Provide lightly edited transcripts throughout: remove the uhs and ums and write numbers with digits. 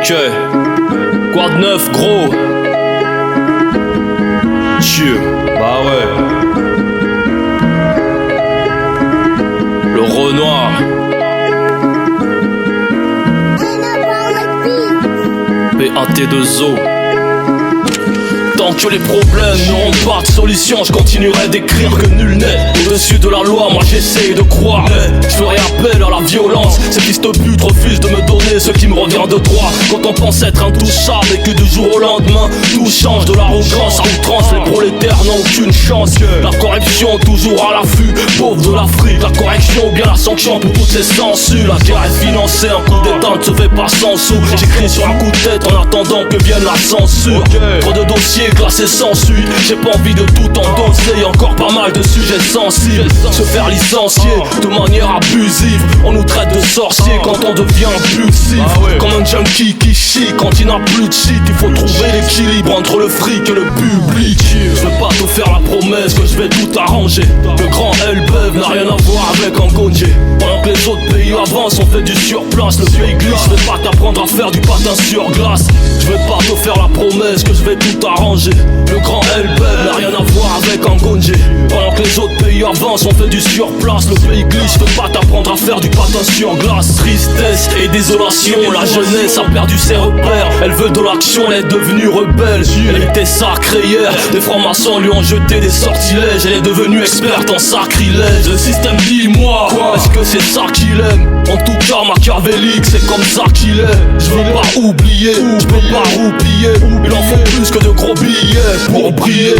Ok. Quoi de neuf, gros? Dieu. Bah ouais. Le Renoir. PAT2O. Tant que les problèmes n'auront pas de solution, je continuerai d'écrire que nul n'est au-dessus de la loi. Moi j'essaye de croire, mais je ferai appel à la violence. Ces fils de pute refusent de me donner ce qui me revient de droit. Quand on pense être intouchable et que du jour au lendemain tout change, de l'arrogance à outrance, les prolétaires n'ont aucune chance. La corruption toujours à l'affût, pauvre de l'Afrique. La correction ou bien la sanction pour toutes ces censures. La guerre est financée, un coup d'état ne se fait pas sans sous. J'écris sur un coup de tête en attendant que vienne la censure. Trop de dossiers classé sans suite, j'ai pas envie de tout endosser. Encore pas mal de sujets sensibles. Se faire licencier de manière abusive, on nous traite de sorciers quand on devient impulsif. Comme un junkie qui chie quand il n'a plus de shit. Il faut trouver l'équilibre entre le fric et le public. Je veux pas te faire la promesse que je vais tout arranger. Le grand Elbeuf n'a rien à voir avec Angonje. Pendant que les autres pays avancent, on fait du surplace. Le pays glisse, je vais pas t'apprendre à faire du patin sur glace. Je vais pas te faire la promesse que je vais tout arranger. Le grand Elbeuf n'a rien à voir avec Angonje. Pendant que les autres pays avancent, on fait du surplace. Le pays glisse, je vais pas t'apprendre à faire du patin sur glace. Tristesse et désolation, la jeunesse a perdu ses repères. Elle veut de l'action, elle est devenue rebelle. Elle était sacrée hier, des francs-maçons lui ont jeté des sortilèges. Elle est devenue experte en sacrilège. Le système dit moi, est-ce que c'est ça qu'il aime? En tout cas machiavélique, c'est comme ça qu'il est. Je veux pas oublier, je peux pas roupiller. Il en faut plus que de gros billets pour briller.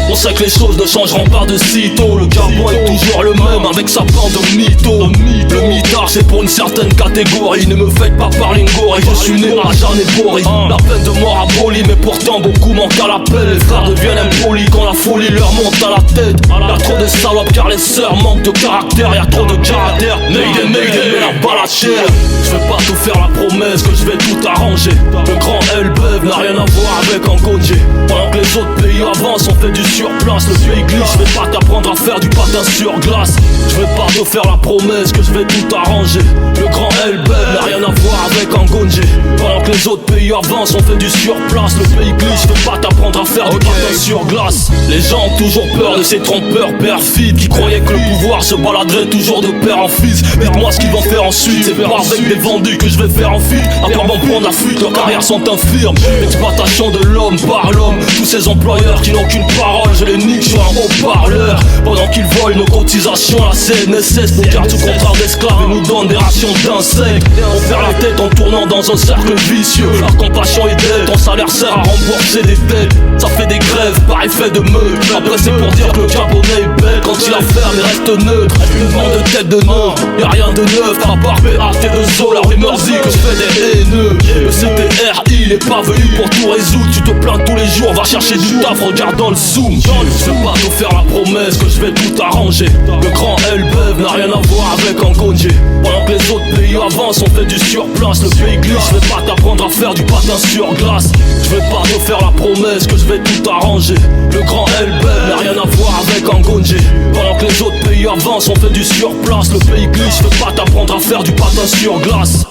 On sait que les choses ne changeront pas de sitôt. Le Gabon est toujours le même avec sa bande de mythos. Le mitard c'est pour une certaine catégorie. Ne me faites pas parler ngori, je suis né à Jeanne-et-Bory. La peine de mort abolie, mais pourtant beaucoup manquent à l'appel. Les frères deviennent impolis quand la folie leur monte à la tête. Y'a trop de salopes car les sœurs manquent de caractère. Y'a trop de caractère, Mayday, mais la balle à chair. Je veux pas te faire la promesse que je vais tout arranger. Le grand Elbeuf n'a rien à voir avec Angonje. Pendant que les autres pays avancent, on fait du surplace. Le pays glisse, je vais pas t'apprendre à faire du patin sur glace. Je vais pas te faire la promesse que je vais tout arranger. Le grand Elbeuf n'a rien à voir avec Angonje. Pendant que les autres pays avancent, on fait du surplace. Le pays glisse, je vais pas t'apprendre à faire du patin sur glace. Les gens ont toujours peur de ces trompeurs perfides qui croyaient que le pouvoir se baladerait toujours de père en fils. Dites-moi ce qu'ils vont faire ensuite. C'est pas avec des vendus que je vais faire en fuite. À quoi vont prendre la fuite, leurs carrières sont infirmes. Exploitation de l'homme par l'homme. Tous ces employeurs qui n'ont qu'une parole, je les nique sur un haut-parleur. Pendant qu'ils volent nos cotisations, la CNSS nous garde sous contrat d'esclaves et nous donne des rations d'insectes. On perd la tête en tournant dans un cercle vicieux. Leur compassion est dead, ton salaire sert à rembourser des dettes. Ça fait des grèves par effet de meute. Après c'est pour dire que le Gabonais est bête. Quand il a ferme, il reste neutre. Une bande de tête de nœud, y'a rien de neuf à part PAT2O. La rumeur dit que je fais des haineux. Le CTRI il est pas venu pour tout résoudre. Tu te plains tous les jours, va chercher du taf, regarde dans le zoom. Je veux pas te faire la promesse que je vais tout arranger. Le grand Elbeuf n'a rien à voir avec Angonje. Pendant que les autres pays avancent, on fait du surplace. Le pays glisse, je vais pas t'apprendre à faire du patin sur glace. Je vais pas te faire la promesse que je vais tout arranger. Le grand Elbeuf n'a rien à voir avec Angonje. Pendant que les autres pays avancent, on fait du surplace. Le pays glisse, je vais pas t'apprendre à faire du patin sur glace.